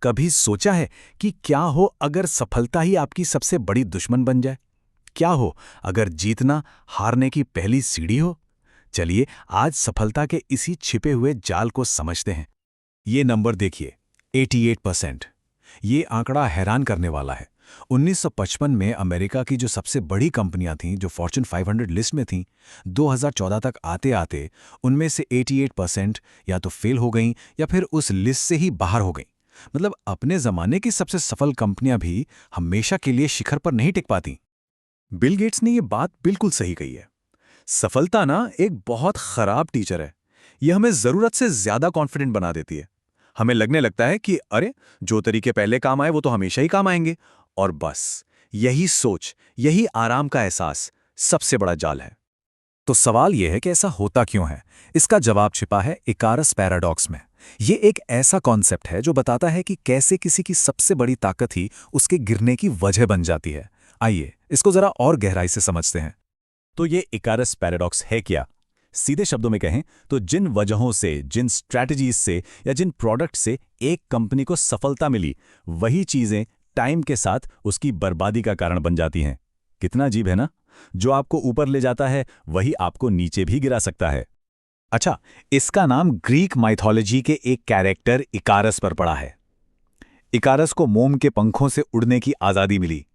कभी सोचा है कि क्या हो अगर सफलता ही आपकी सबसे बड़ी दुश्मन बन जाए? क्या हो अगर जीतना हारने की पहली सीढ़ी हो? चलिए आज सफलता के इसी छिपे हुए जाल को समझते हैं। ये नंबर देखिए, 88%। ये आंकड़ा हैरान करने वाला है। 1955 में अमेरिका की जो सबसे बड़ी कंपनियां थीं, जो फॉर्च्यून 500 लिस्ट में थीं, 2014 तक आते-आते उनमें से 88% या तो फेल हो गईं या फिर उस लिस्ट से ही बाहर हो गईं। मतलब अपने जमाने की सबसे सफल कंपनियां भी हमेशा के लिए शिखर पर नहीं टिक पाती। बिल गेट्स ने ये बात बिल्कुल सही कही है। सफलता ना एक बहुत खराब टीचर है। यह हमें जरूरत से ज्यादा कॉन्फिडेंट बना देती है। हमें लगने लगता है कि अरे, जो तरीके पहले काम आए वो तो हमेशा ही काम आएंगे। और बस यही सोच, यही आराम का एहसास सबसे बड़ा जाल है। तो सवाल यह है कि ऐसा होता क्यों है? इसका जवाब छिपा है इकारस पैराडॉक्स में। ये एक ऐसा कॉन्सेप्ट है जो बताता है कि कैसे किसी की सबसे बड़ी ताकत ही उसके गिरने की वजह बन जाती है। आइए इसको जरा और गहराई से समझते हैं। तो ये इकारस पैराडॉक्स है क्या? सीधे शब्दों में कहें तो जिन वजहों से, जिन स्ट्रैटेजीज से या जिन प्रोडक्ट से एक कंपनी को सफलता मिली, वही चीजें टाइम के साथ उसकी बर्बादी का कारण बन जाती हैं। कितना अजीब है ना? जो आपको ऊपर ले जाता है वही आपको नीचे भी गिरा सकता है। अच्छा, इसका नाम ग्रीक माइथोलॉजी के एक कैरेक्टर इकारस पर पड़ा है। इकारस को मोम के पंखों से उड़ने की आजादी मिली,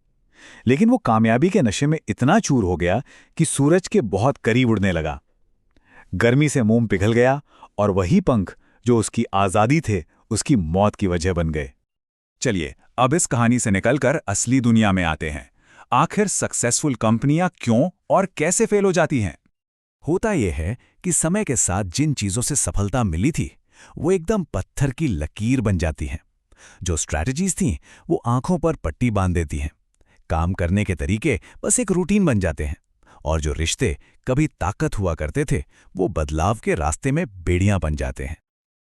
लेकिन वो कामयाबी के नशे में इतना चूर हो गया कि सूरज के बहुत करीब उड़ने लगा। गर्मी से मोम पिघल गया और वही पंख जो उसकी आजादी थे, उसकी मौत की वजह बन गए। चलिए अब इस कहानी से निकलकर असली दुनिया में आते हैं। आखिर सक्सेसफुल कंपनियां क्यों और कैसे फेल हो जाती हैं? होता यह है कि समय के साथ जिन चीजों से सफलता मिली थी, वो एकदम पत्थर की लकीर बन जाती हैं। जो स्ट्रैटेजीज थीं, वो आंखों पर पट्टी बांध देती हैं। काम करने के तरीके बस एक रूटीन बन जाते हैं। और जो रिश्ते कभी ताकत हुआ करते थे, वो बदलाव के रास्ते में बेड़ियां बन जाते हैं।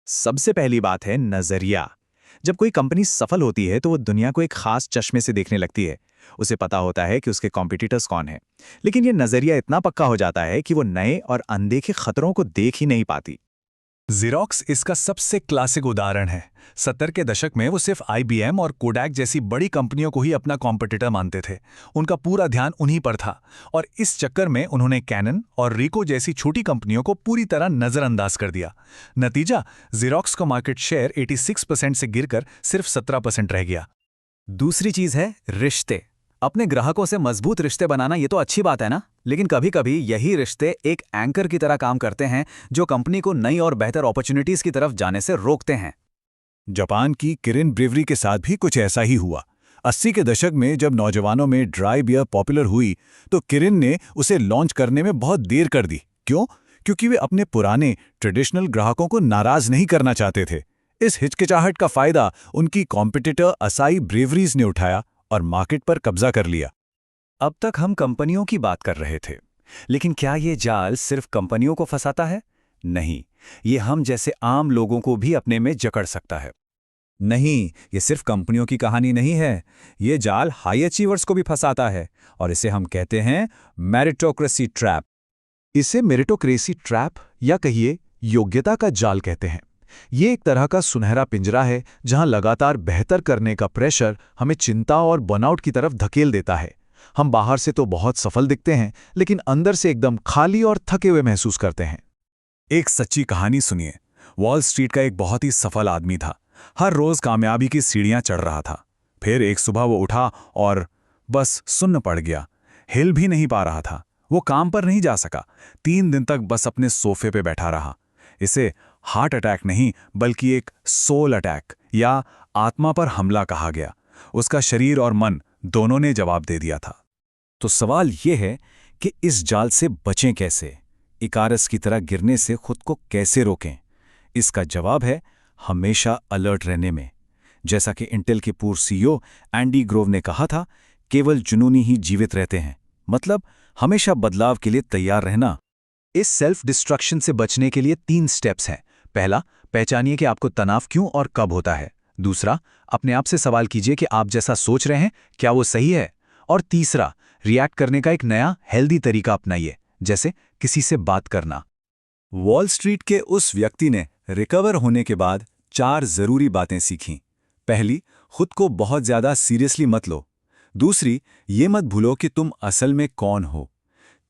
सबसे पहली बात है नजरिया। जब कोई कंपनी सफल होती है तो वो दुनिया को एक खास चश्मे से देखने लगती है। उसे पता होता है कि उसके कॉम्पिटिटर्स कौन हैं। लेकिन ये नजरिया इतना पक्का हो जाता है कि वो नए और अनदेखे खतरों को देख ही नहीं पाती। ज़ेरॉक्स इसका सबसे क्लासिक उदाहरण है। 70 के दशक में वो सिर्फ IBM और कोडैक जैसी बड़ी कंपनियों को ही अपना कॉम्पिटिटर मानते थे। उनका पूरा ध्यान उन्हीं पर था और इस चक्कर में उन्होंने कैनन और रिको जैसी छोटी कंपनियों को पूरी तरह नजरअंदाज कर दिया। नतीजा, ज़ेरॉक्स का मार्केट शेयर 86% से गिरकर सिर्फ 17% रह गया। दूसरी चीज है रिश्ते। अपने ग्राहकों से मजबूत रिश्ते बनाना ये तो अच्छी बात है ना, लेकिन कभी कभी यही रिश्ते एक एंकर की तरह काम करते हैं जो कंपनी को नई और बेहतर अपॉर्चुनिटीज की तरफ जाने से रोकते हैं। जापान की किरिन ब्रेवरी के साथ भी कुछ ऐसा ही हुआ। 80 के दशक में जब नौजवानों में ड्राई बियर पॉपुलर हुई तो किरिन ने उसे लॉन्च करने में बहुत देर कर दी। क्यों? क्योंकि वे अपने पुराने ट्रेडिशनल ग्राहकों को नाराज नहीं करना चाहते थे। इस हिचकिचाहट का फायदा उनकी कॉम्पिटिटर असाई ब्रेवरीज ने उठाया और मार्केट पर कब्जा कर लिया। अब तक हम कंपनियों की बात कर रहे थे, लेकिन क्या ये जाल सिर्फ कंपनियों को फंसाता है? नहीं, ये हम जैसे आम लोगों को भी अपने में जकड़ सकता है। नहीं, ये सिर्फ कंपनियों की कहानी नहीं है। ये जाल हाई अचीवर्स को भी फंसाता है और इसे हम कहते हैं मेरिटोक्रेसी ट्रैप। इसे मेरिटोक्रेसी ट्रैप या कहिए योग्यता का जाल कहते हैं। ये एक तरह का सुनहरा पिंजरा है जहां लगातार बेहतर करने का प्रेशर हमें चिंता और बर्नआउट की तरफ धकेल देता है। हम बाहर से तो बहुत सफल दिखते हैं, लेकिन अंदर से एकदम खाली और थके हुए महसूस करते हैं। एक सच्ची कहानी सुनिए। वॉल स्ट्रीट का एक बहुत ही सफल आदमी था। हर रोज कामयाबी की सीढ़ियां चढ़ रहा था। फिर एक सुबह वो उठा और बस सुन्न पड़ गया। हिल भी नहीं पा रहा था। वो काम पर नहीं जा सका। 3 दिन तक बस अपने सोफे पे बैठा रहा। इसे हार्ट अटैक नहीं, बल्कि एक सोल अटैक या आत्मा पर हमला कहा गया। उसका शरीर और मन दोनों ने जवाब दे दिया था। तो सवाल यह है कि इस जाल से बचें कैसे? इकारस की तरह गिरने से खुद को कैसे रोकें? इसका जवाब है हमेशा अलर्ट रहने में। जैसा कि इंटेल के पूर्व CEO एंडी ग्रोव ने कहा था, केवल जुनूनी ही जीवित रहते हैं। मतलब हमेशा बदलाव के लिए तैयार रहना। इस सेल्फ डिस्ट्रक्शन से बचने के लिए 3 स्टेप्स हैं। पहला, पहचानिए कि आपको तनाव क्यों और कब होता है। दूसरा, अपने आप से सवाल कीजिए कि आप जैसा सोच रहे हैं क्या वो सही है। और तीसरा, रिएक्ट करने का एक नया हेल्दी तरीका अपनाइए, जैसे किसी से बात करना। वॉल स्ट्रीट के उस व्यक्ति ने रिकवर होने के बाद 4 जरूरी बातें सीखीं। पहली, खुद को बहुत ज्यादा सीरियसली मत लो। दूसरी, ये मत भूलो कि तुम असल में कौन हो।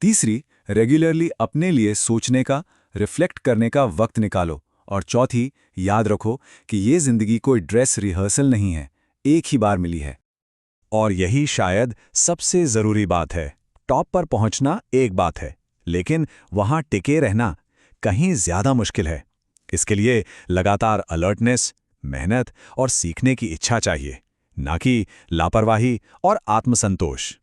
तीसरी, रेगुलरली अपने लिए सोचने का, रिफ्लेक्ट करने का वक्त निकालो। और चौथी, याद रखो कि ये जिंदगी कोई ड्रेस रिहर्सल नहीं है, एक ही बार मिली है। और यही शायद सबसे जरूरी बात है। टॉप पर पहुंचना एक बात है, लेकिन वहां टिके रहना कहीं ज्यादा मुश्किल है। इसके लिए लगातार अलर्टनेस, मेहनत और सीखने की इच्छा चाहिए, ना कि लापरवाही और आत्मसंतोष।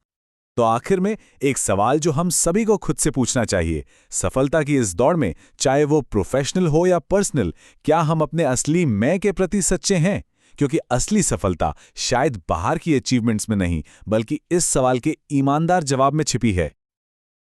तो आखिर में एक सवाल जो हम सभी को खुद से पूछना चाहिए, सफलता की इस दौड़ में, चाहे वो प्रोफेशनल हो या पर्सनल, क्या हम अपने असली मैं के प्रति सच्चे हैं? क्योंकि असली सफलता शायद बाहर की अचीवमेंट्स में नहीं, बल्कि इस सवाल के ईमानदार जवाब में छिपी है।